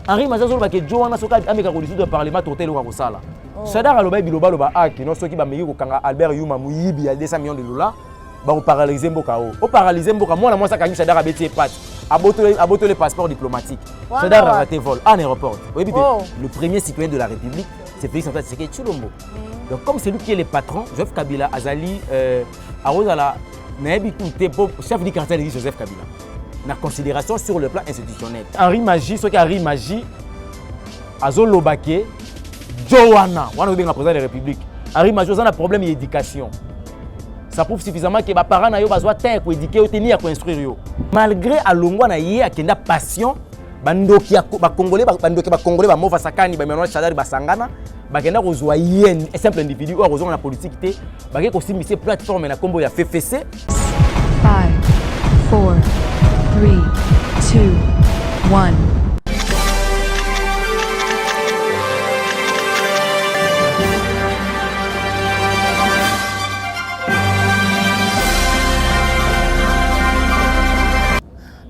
Henri Mazazo ba ke Joana soka ameka ko dissoudre parlement totel ko sala. Sadar aloba biloba loba aki no soki ba meki ko kanga Albert Yuma muyibi ya 200 millions de dollars ba ko paralyser mboka o. O paralyser mboka moi ça kangi Sadar abeti pat. Aboto les passeports diplomatiques. Sadar a raté vol en aéroport. Oui, le premier citoyen de la République, c'est Félix Antoine Tshisekedi Tshilombo. Donc comme c'est lui qui est le patron, Joseph Kabila Azali Arozala Naebi Kouté chef du quartier de Joseph Kabila. Na considération sur le plan institutionnel. Henri Magie, ce qui Henri Magie Azolo Baké Joana, on a président de la République. Henri Magie a un problème d'éducation. Ça prouve suffisamment que les parents n'ont pas besoin de éduquer ou de construire. Malgré Alongwa na yé akenda passion, bandoki ba congolais ba mova sakani ba mélange chadari ba sangana, ba kenda kozwa yé un simple individu ou kozwa na politique té, ba ke kosi mise plateforme na kombo ya FFC. 5 4 3 2 1.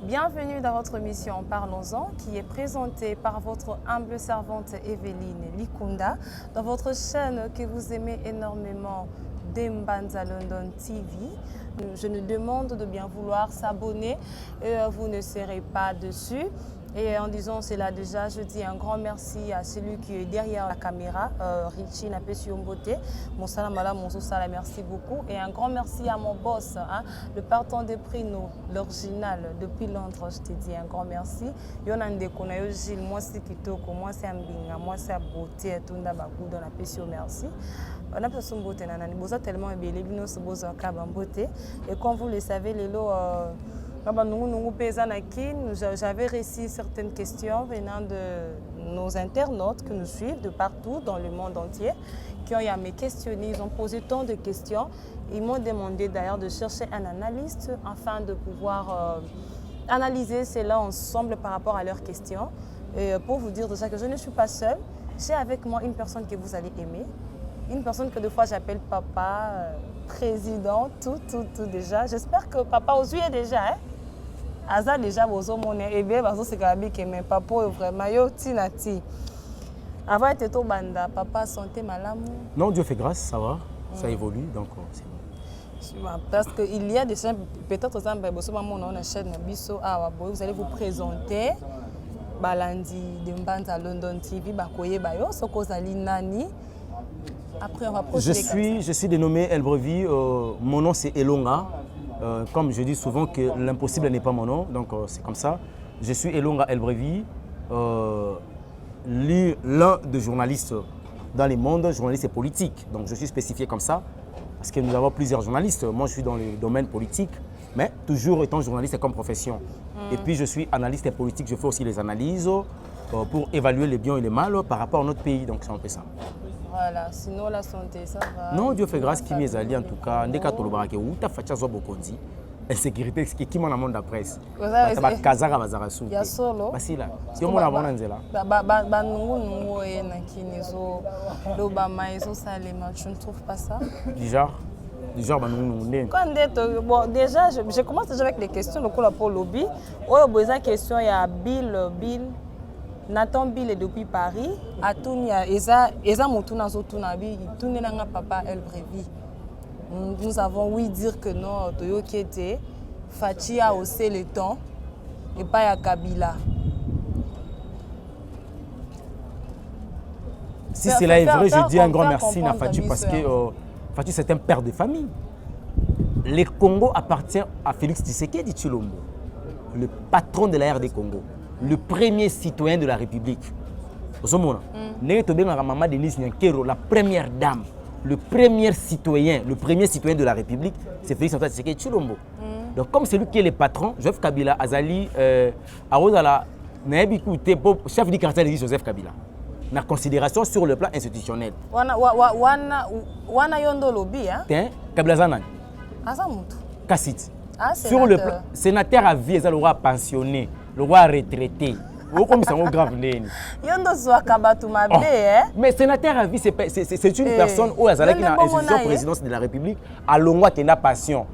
Bienvenue dans votre émission Parlons-en qui est présentée par votre humble servante Evelyne Likunda dans votre chaîne que vous aimez énormément, Dembanza London TV. Je nous demande de bien vouloir s'abonner et vous ne serez pas dessus. Et en disant cela déjà, je dis un grand merci à celui qui est derrière la caméra, Richie Napesiombote, mon salamala, mon sala, merci beaucoup. Et un grand merci à mon boss, hein, le partant des prix, l'original, depuis Londres, je te dis un grand merci. Yonande Konayo Gilles, moi c'est Kitoko, moi c'est Ambinga, moi c'est Beauté, Tunda Bagou, Napesio, merci. On a besoin de beauté, nanani, boza tellement ébélé, bino se boza kabambote. Et comme vous le savez, les lots. J'avais réussi certaines questions venant de nos internautes qui nous suivent de partout dans le monde entier, qui ont questionné, ils ont posé tant de questions. Ils m'ont demandé d'ailleurs de chercher un analyste afin de pouvoir analyser cela ensemble par rapport à leurs questions. Et pour vous dire déjà que je ne suis pas seule, j'ai avec moi une personne que vous allez aimer, une personne que des fois j'appelle papa, président, tout déjà. J'espère que papa aux yeux déjà, hein? Aza déjà bozo moné et bien bazo c'est kabi que mes papa vraiment yo tinati. Avant était tout banda, papa santé malamu. Non, Dieu fait grâce, ça va, ça évolue donc c'est bon. Parce qu'il y a des chaînes, peut-être ça on a une chaîne biso vous allez vous présenter Balandi Dembanza London TV bakoye bayo sokozali nani. Après on va procéder. Je suis dénommé Elbrevi, mon nom c'est Elonga. Comme je dis souvent que l'impossible n'est pas mon nom, donc c'est comme ça. Je suis Elonga Elbrevi, l'un des journalistes dans le monde, journaliste et politique. Donc je suis spécifié comme ça, parce que nous avons plusieurs journalistes. Moi je suis dans le domaine politique, mais toujours étant journaliste comme profession. Et puis je suis analyste politique, je fais aussi les analyses pour évaluer les biens et les mal par rapport à notre pays, donc c'est un peu ça. Voilà, sinon la santé, ça va. Non, Dieu fait grâce qui m'est allé en tout cas. Ndeka tolobarake ou ta facha zo bokondi. Insécurité qui m'en amont de la presse. Ba kazaka bazarasu. Ya solo. Basila. Si on m'a bona nzela. Ba nungu e na kinizo do ba maizo salema, tu ne trouves pas ça? Du genre ba nungu. Bon déjà je commence déjà avec les questions donc là pour lobby. Oyo boza question ya Bill Nathan Bill est depuis Paris. Atunia Eza Motuna Zotunabi, Tunenanga Papa Elbrevi. Nous avons oui dire que non, Toyo qui était Fachi a haussé le temps et pas à Kabila. Si cela est vrai, je dis un grand merci à Fachi parce que Fachi c'est un père de famille. Le Congo appartient à Félix Tshisekedi Tshilombo, le patron de la RD Congo. Le premier citoyen de la République. Maman Denise Nyankero, la première dame, le premier citoyen de la République, c'est Félix Antoine Tshisekedi Tshilombo. Donc comme c'est lui qui est le patron, Joseph Kabila Azali Arozala Naebi Kouté chef du quartier de Joseph Kabila. Na considération sur le plan institutionnel. Wana yondo lobby hein? Kabila Zanan. Azamutu. Kassit. Sur le plan sénateur à vie, le roi pensionné. Le roi retraité. Comme ça, grave. Mais sénateur à vie, c'est une personne où elle a une institution présidence de la République à Longwa qui n'a passion.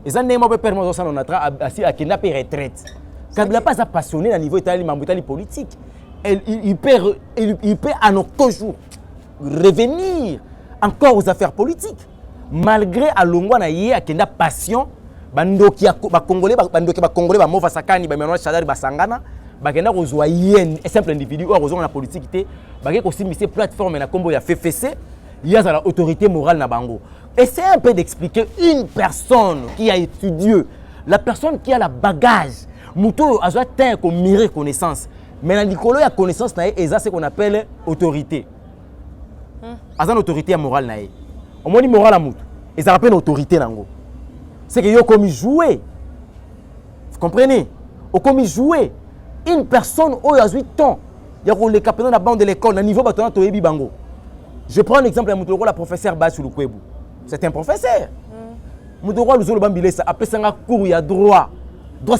Et ça n'est pas permis de à retraite. Kabila pas à passionné à niveau état politique. Il peut en aucun jour revenir encore aux affaires politiques. Malgré Alongwa na yé akenda passion, bandoki ba congolais ba mova sakani ba menoa chadari ba sangana, ba kenda kozwa yé un simple individu ou kozwa na politique té, ba ke kosimisa plateforme na kombo ya FFC, il y a la autorité morale na bango. Essayez un peu d'expliquer une personne qui a étudié, la personne qui a la bagage, muto a soit teint comme mire connaissance. Mais dans l'école, il y a connaissance, et ça c'est ce qu'on appelle autorité. C'est une autorité morale. On dit morale à moutou. Et ça rappelle autorité. C'est que vous comme jouer. Vous comprenez? Vous comme jouer. Une personne qui a 8 ans, il y a les capitaines de la bande de l'école, à niveau bâton, de bango. Je prends l'exemple de Moutoro, la professeure Bassou Lukwebou. C'est un professeur. Moutoro, le Zolobambile, ça appelle ça un cours, il y a droit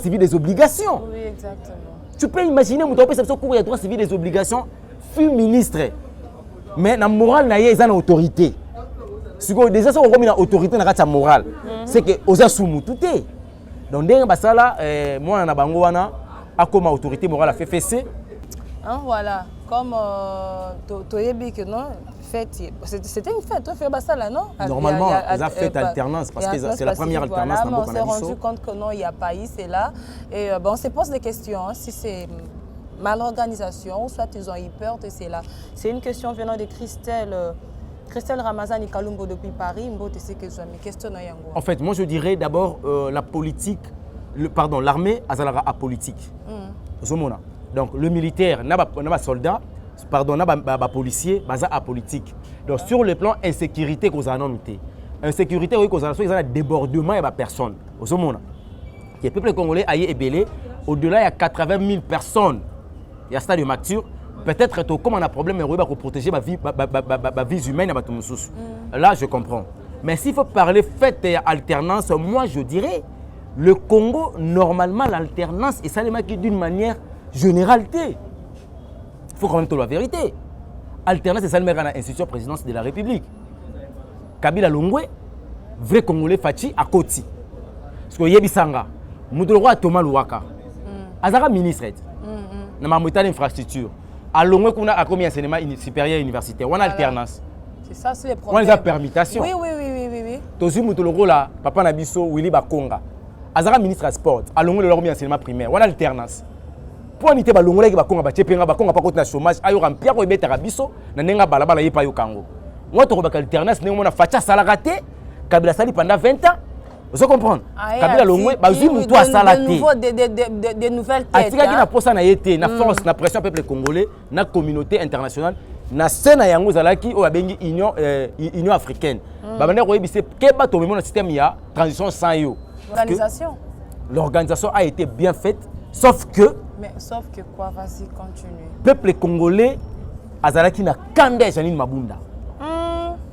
civil des obligations. Oui, exactement. Tu peux imaginer, Moutoro, ça cours, il y a droit civil des obligations, fut ministre. Mais la morale, il y a une autorité. Déjà, si on a une autorité dans la morale, c'est que aux assoumous tout est. Donc, moi, on a bangoana, à comme autorité morale à FFC. Voilà, comme Toyebi que non, c'était une fête, on fait ça là, non? Normalement, ils ont fait alternance parce que c'est la première alternance. Voilà, on s'est rendu compte que non, il n'y a pas eu, c'est là. Et on se pose des questions, si c'est malorganisation, ou soit ils ont eu peur de cela. C'est une question venant de Christelle Ramazani Kalumbo depuis Paris. En fait, moi je dirais d'abord la politique, l'armée a politique. Donc le militaire, n'a soldat, n'a policier, n'a politique. Donc sur le plan insécurité qu'on a noté, insécurité qu'on a débordement et personne. Le peuple congolais a été au-delà il y a 80 000 personnes. Il y a un stade de mature. Peut-être que comme on a un problème, il faut protéger la vie humaine. Là, je comprends. Mais s'il faut parler fait et alternance, moi je dirais, le Congo, normalement, l'alternance est seulement d'une manière générale. Il faut quand même dire la vérité. Alternance est seulement dans l'institution présidence de la République. Kabila Longwe, vrai Congolais Fachi, à Koti. Parce que Yebisanga, Moudouroua Thomas Louaka, Azara ministre. Dans ma infrastructure. À Longwe, on a commis un enseignement supérieur universitaire. On a alternance. C'est ça, c'est les problèmes. On a permutation. Oui. Tozu Moutoloro là, Papa Nabiso, Willy Bakonga. Azara ministre à sport. À Longwe, le commis un enseignement primaire. On a alternance. Pour en être Longwe, Bakonga, Bakonga, Bakonga, pas contre le chômage. Ayo Rampia, ko ebeta Rabiso, Nanenga Balabala, Yepa Yokango. Moi, tu as alternance, nous on a fait ça raté. Kabila Sali pendant 20 ans. Vous comprenez? Kabila Longwe, Bazou toi salaté. Des nouvelles têtes. Atika qui n'a pas ça na été, na force, na pression peuple congolais, na communauté internationale, na scène à yango zalaki o abengi Union africaine. Ba bande ko yebise ke ba to memo na système ya transition sans yo. L'organisation a été bien faite, sauf que quoi, vas-y, continue. Peuple congolais azalaki na kanda Janine Mabunda.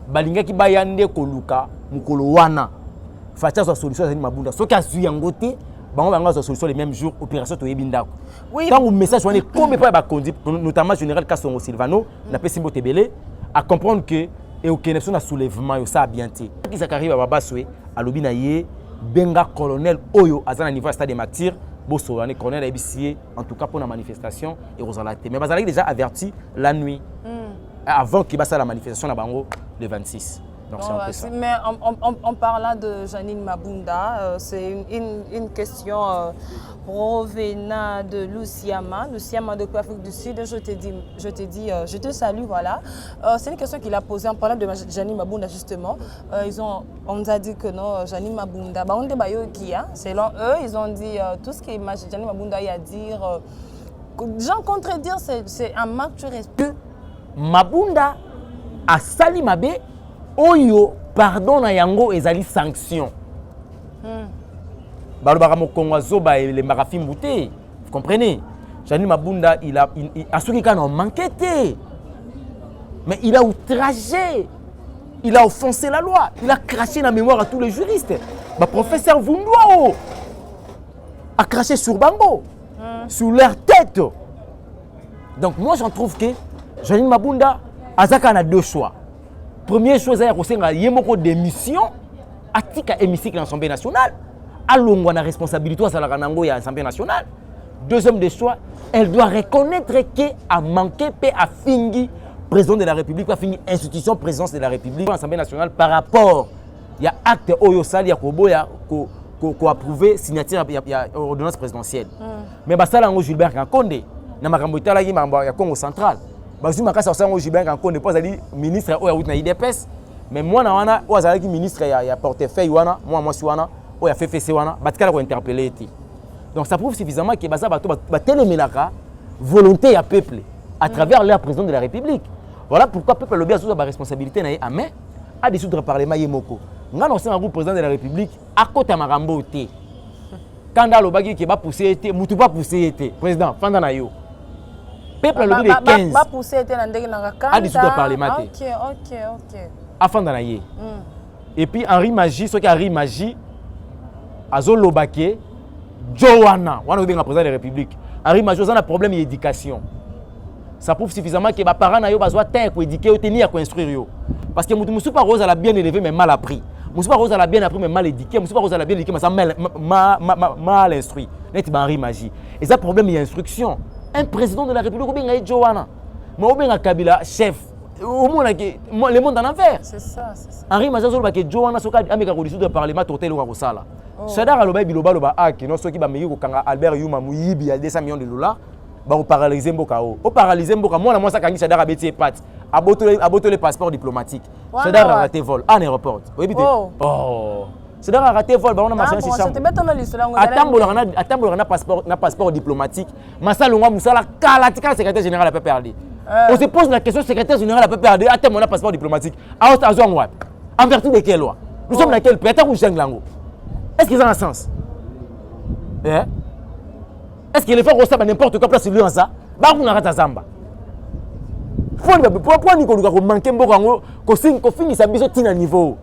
Balingaki bayande koluka mukolo wana. Facha sa solution Janine Mabunda. Soki azu yango te, bango banga sa solution les mêmes jours opération to yebindako. Oui. Quand le message on est comme pas ba conduit notamment général Kassongo Silvano, na Pessimbo Tebele à comprendre que et au Keneso na soulèvement yo ça bien té. Qui ça arrive à Baswe à lobina yé benga colonel Oyo azana niveau stade de Matir, bosso on est colonel ABC en tout cas pour la manifestation et Rosalate. Mais bazalaki déjà averti la nuit. Avant qu'il passe la manifestation à Bango le 26. Donc c'est un peu ça. Mais en parlant de Janine Mabunda, c'est une question provenant de Luciama de Afrique du Sud. Je te salue, voilà. C'est une question qu'il a posée en parlant de Janine Mabunda justement. On nous a dit que non, Janine Mabunda, selon eux, ils ont dit tout ce que Janine Mabunda a à dire. Jean contredire, c'est un manque de respect. Mabunda a sali mabe oyo pardon na yango ezali sanction. Balobaka mokongo zoba le marafi mbouté. Vous comprenez? Janine Mabunda il a asuki kana manqué. Mais il a outragé. Il a offensé la loi. Il a craché la mémoire à tous les juristes. Le professeur Vundouao a craché sur Bango, sur leur tête. Donc moi j'en trouve que Janine Mabunda azaka na deux choix. Première chose c'est que yemoko démission atika hémicycle à l'Assemblée nationale. Alongwa na responsabilité à la Ranango à l'Assemblée nationale. Deuxième des choix, elle doit reconnaître qu'elle a manqué, puis a fini président de la République, a fini institution présidence de la République, l'Assemblée nationale par rapport. Il y a acte Oyosal, il y a Kobo, il y a approuvé signature, il y a ordonnance présidentielle. Mais ça, c'est Gilbert Kankonde. Dans ma campagne, il y a Congo central. Je suis Gilbert Kankonde, pas ministre de l'IDPS. Mais moi, je suis ministre de portefeuille, moi, je suis le FFC, je suis interpellé. Donc ça prouve suffisamment que la volonté à peuple à travers leur président de la République. Voilà pourquoi le peuple a la responsabilité à dissoudre le Parlement. Nous avons un président de la République à côté de Marambo. Quand il y a poussé, il ne pas poussé. Président, Fandanayo. Le peuple a levé les 15. À dissoudre le Parlement. Ok. À Fandanayo. Et puis Henri Magie, ce qui Henri Magie, Azol Lobake, Joanna, on a président de la République. Henri Magie, on a un problème d'éducation. Ça prouve suffisamment que les parents ont besoin de éduquer, de instruire. Parce que Moussoupa Rose a bien élevé, mais mal appris. Moussoupa Rose a bien appris, mais mal éduqué. Moussoupa Rose a bien éduqué, mais mal instruit. C'est Henri Magie. Et ça, problème, il y a instruction. Un président de la République, il y a Joanna. Mais il y a Kabila, chef. Au moins, le monde en enfer. C'est ça. Henri Magie, il y a Joanna, il y a le Parlement, il y a Sala. Sadar Aloba, Biloba, Aki, non, ceux qui ont Albert Yuma, Mouyibi, il y a 200 millions de dollars. Au paralyser Mboka. Au paralyser Mboka, moi, ça quand Sadar a bêté pat. Aboto les passeports diplomatiques. Sadar a raté vol en aéroport. Oh. Sadar a raté vol, on a marché chez Chambre. Attends, on a passeport diplomatique. Massalonga Moussala, Kalatika, secrétaire général a pas perdu. On se pose la question, secrétaire général a pas perdu. Attends, on a passeport diplomatique. En vertu de quelle loi? Nous sommes dans quel pays? Attends, où je est-ce qu'ils ont un sens? Est-ce qu'il est fait ressemble à n'importe quoi place lui en ça? Bah on arrête à Zamba. Pourquoi nous manquer beaucoup qu'on finisse sa biso tina niveau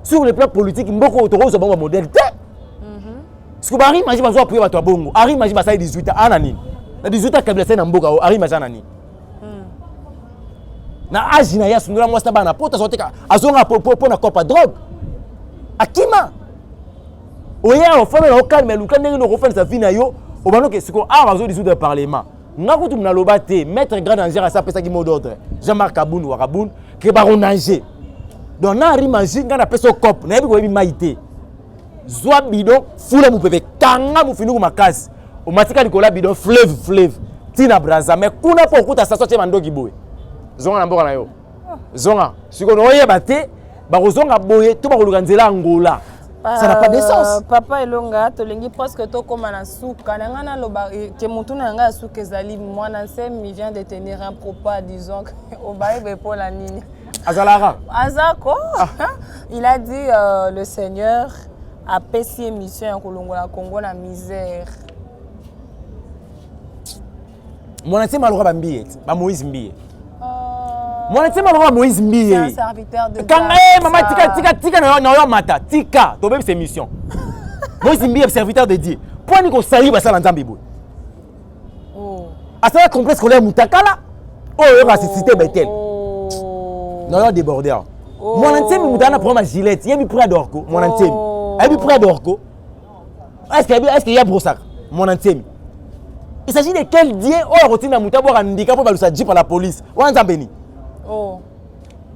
sur le plan politique beaucoup autour de bon modèle. Parce que Harry Magie va jouer pour toi bongo. Harry Magie va ça 18 ans anani. Na 18 ans kabla na mboka Harry Magie anani. Na âge na ya sundula moi ça bana pota soteka azonga pour na copa drogue. Akima. Oya ofana na calme luka ndenge no ofana sa vie na yo. Obano que ce qu'on a besoin de dissoudre le Parlement. Nous avons tout le monde mettre grand danger à ça, c'est ça qui mot d'ordre. Jean-Marc Kaboun ou Araboun, qui est baron danger. Donc, on a rimagé, on a fait ce cop, on a vu maïté. Zoa bidon, foule mou pepe, kanga mou finou ma casse. Au matika Nicolas bidon, fleuve. Tina braza, mais kuna po kuta sa sortie mando kiboé. Zonga na mboka na yo. Zonga, si on oye baté, ba zonga boye, tout ba organiser Angola. Ça n'a pas de sens. Papa Elonga, tu lengi presque to comme na souka. Nangana loba ke mutu na nga souka ezali mwana nsemi vient de tenir un propos disons au baïbe pour la nini. Azalara. Azako. Il a dit le Seigneur a payé émission en Congo la misère. Mon nsemi alora bambiye, ba Moïse Mbiye. Mon nsemi alora Moïse Mbiye. C'est un serviteur de Dieu. Quand maman tika na yo mata, tika, to bebe c'est mission. Moïse Mbiye serviteur de Dieu. Pour ni ko sali ba sala nzambe boy. Oh. Asala complexe scolaire mutakala. Oh yo ba cité Bethel. Non yo débordé. Mon nsemi mutana prend ma gilette, yebi près d'orco, mon nsemi. Yebi près d'orco. Est-ce qu'il y a brossard? Mon nsemi. Il s'agit de quel Dieu ou routine à Moutabo handicap pour balusa par la police. Ou en Zambéni. Oh.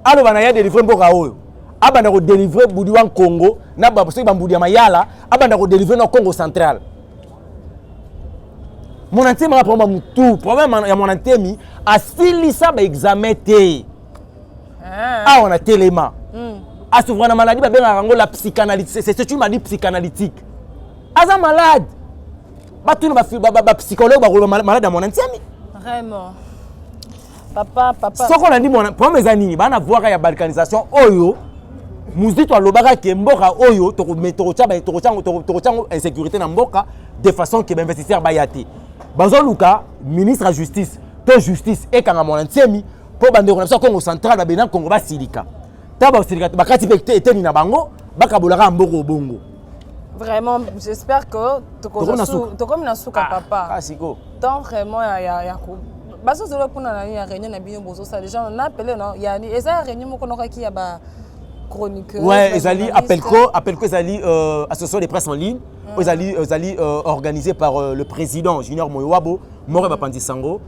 Alors, on a délivré Mbokao. Abanda ko délivrer Boudiwan Congo. Na ba parce que Bamboudia Mayala. Abanda ko délivrer no Congo central. Mon antemi a problème tout. Problème ya mon antemi a silisa ba examen té. Ah on a téléma. A souffrir de maladie ba benga rango la psychanalytique. C'est une maladie psychanalytique. Aza malade. Batu ba psychologue ba malade à mon antemi. Vraiment. Papa. Ce qu'on a dit, pour mes amis, il voir la balkanisation. Oyo, Mouzdi, toi, l'obara qui est mboka, Oyo, tu as insécurité dans mboka de façon que l'investisseur bayati. Bazo Luka, ministre de la Justice, de Justice et quand mon antiemi, pour bande de Congo central, la Bénin, Congo Basilika. Taba Silika, Bakati Bekte, Nina Bango, Bakabolara, Mboro Bongo. Vraiment, j'espère que tu comme une souka, papa. Donc, vraiment, il y a. Parce que pour la réunion, déjà on a appelé, non, il y a une réunion qui a chroniqueur. Ouais, ezali Apelco ezali association des presse en ligne. Ezali organisé par le président Junior Moyoabo, More Bapandisango.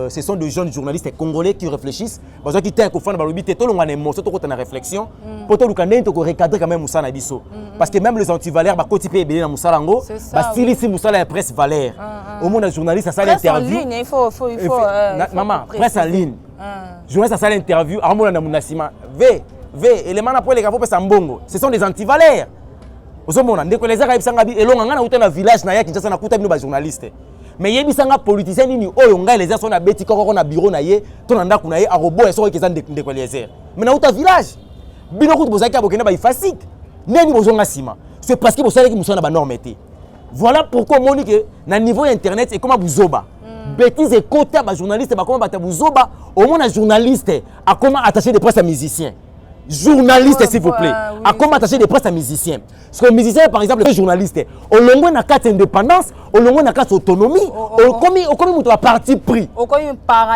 Ce sont des jeunes journalistes congolais qui réfléchissent. Parce qu'ils ont fait une émotion, une réflexion. Pour que nous recadrer quand même Moussa Nabiso. Parce que même les anti-valeurs, ils ont été dans Moussa Lango. Parce que si Moussa la presse valère. Au moins, les journalistes, ça l'interview. Presse en ligne, il faut. Maman, presse en ligne. Journaliste, ça l'interview. Armona Namunasima. Les gens pour les gars, ce sont des anti-valeurs. Vous savez, dès que les gens sont dans village, ils sont des journalistes. Mais il y a des politiciens qui ont les gens qui ont un bureau, qui ont un robot et qui ont des mais dans un village, ils ont des facile. C'est parce que vous savez que nous sommes dans la norme. Voilà pourquoi on dit que dans le niveau internet, c'est comme vous zoba. Bêtises et côté à journaliste, comment vous zoba. Au moins, un journaliste a comment attacher des presse à musiciens. Journaliste, s'il vous plaît. À comment attacher des presse à musiciens. Parce que musicien, par exemple, les journalistes, au long de la carte indépendance, au long de la carte autonomie, au commis de parti pris.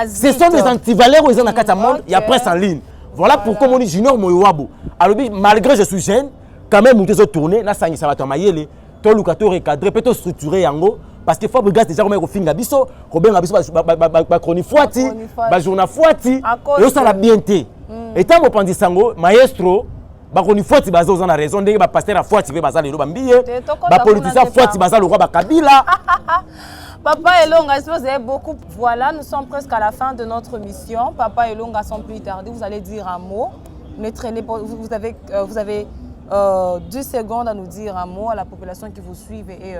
Ce sont des antivaleurs où ils ont la carte à monde, il y a presse en ligne. Voilà pourquoi on dit Junior Moyoabo. Alors, malgré que je suis jeune, quand même, nous avons tourné, là, ça va être maillé, tout le cadre recadré, peut-être structuré en haut. Parce que Fabrice déjà comme au finga biso, Robert biso ba chronique fuati, ba journal fuati, et ça la bienté. Et tant que Pandisango, maestro, ba chronique fuati ba zo na raison ndenge ba pasteur fuati be bazali lo ba mbiye, ba politicien fuati bazali lo roi ba Kabila. Papa Elonga, vous avez beaucoup. Voilà, nous sommes presque à la fin de notre mission. Papa Elonga, sans plus tarder, vous allez dire un mot. Ne traînez pas, vous avez 2 secondes à nous dire un mot à la population qui vous suit et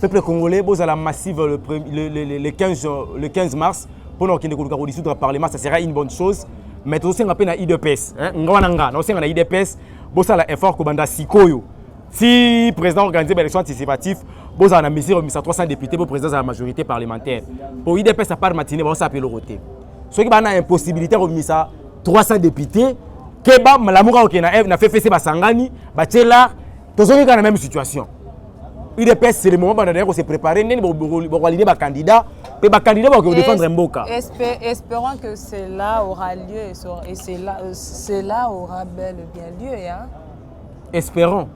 peuple congolais, vous allez massive le 15 mars pour nous dissoudre le Parlement, ça sera une bonne chose. Mais aussi on a un IDPS, on a IDPS, vous allez effort que banda sikoyo. Si le président organise l'élection anticipative, vous allez mesure 300 députés pour président de la majorité parlementaire. Pour IDPS à part matinée, vous allez roter. Ceux qui ont une impossibilité de remettre 300 députés, que l'amour n'a fait fesser Basangani, Batela, tous ont la même situation. IDPS, c'est le moment où on s'est préparé, on va valider les candidats, et les candidats vont défendre un Mboka. Espérons que cela aura lieu et cela aura bel et bien lieu. Hein? Espérons.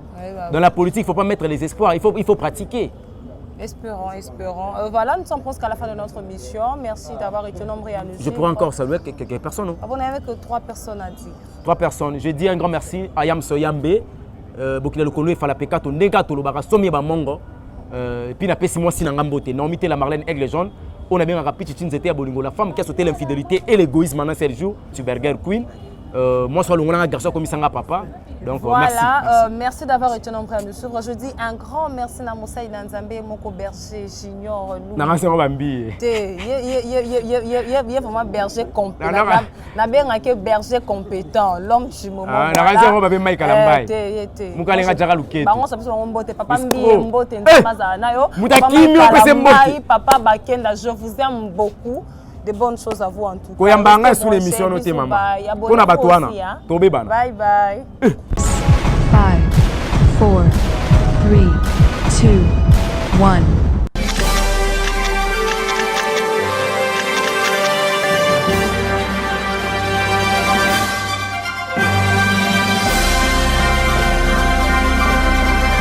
Dans la politique, il ne faut pas mettre les espoirs, il faut pratiquer. Espérons. Voilà, nous sommes presque à la fin de notre mission. Merci d'avoir été nombreux à nous suivre. Je pourrais encore saluer quelques personnes. On n'avait que 3 personnes à dire. 3 personnes. Je dis un grand merci à Yam Soyambe. Bokila Lokolo et Falapeka, ton Nenga Tolobara, Somi Bamongo. Et puis, napesi moi si Nangambote. Naomi la Marlène Aigle Jaune. On a bien rappelé Titine Zete à Bolingo. La femme qui a sauté l'infidélité et l'égoïsme pendant 7 jours sur Burger Queen. Moi, je suis un garçon comme Sanga Papa. Donc, voilà, merci d'avoir été nombreux à nous suivre. Je dis un grand merci à Moussa Idanzambe, Moko Berger Junior. Il y a vraiment berger compétent. Il y a bien un berger compétent. L'homme du moment. Il y a bien Mike Alambaye. Papa Bakenda, je vous aime beaucoup. De bonnes choses à vous en tout cas. Sous l'émission, maman. Bye bye. 5, 4, 3, 2, 1.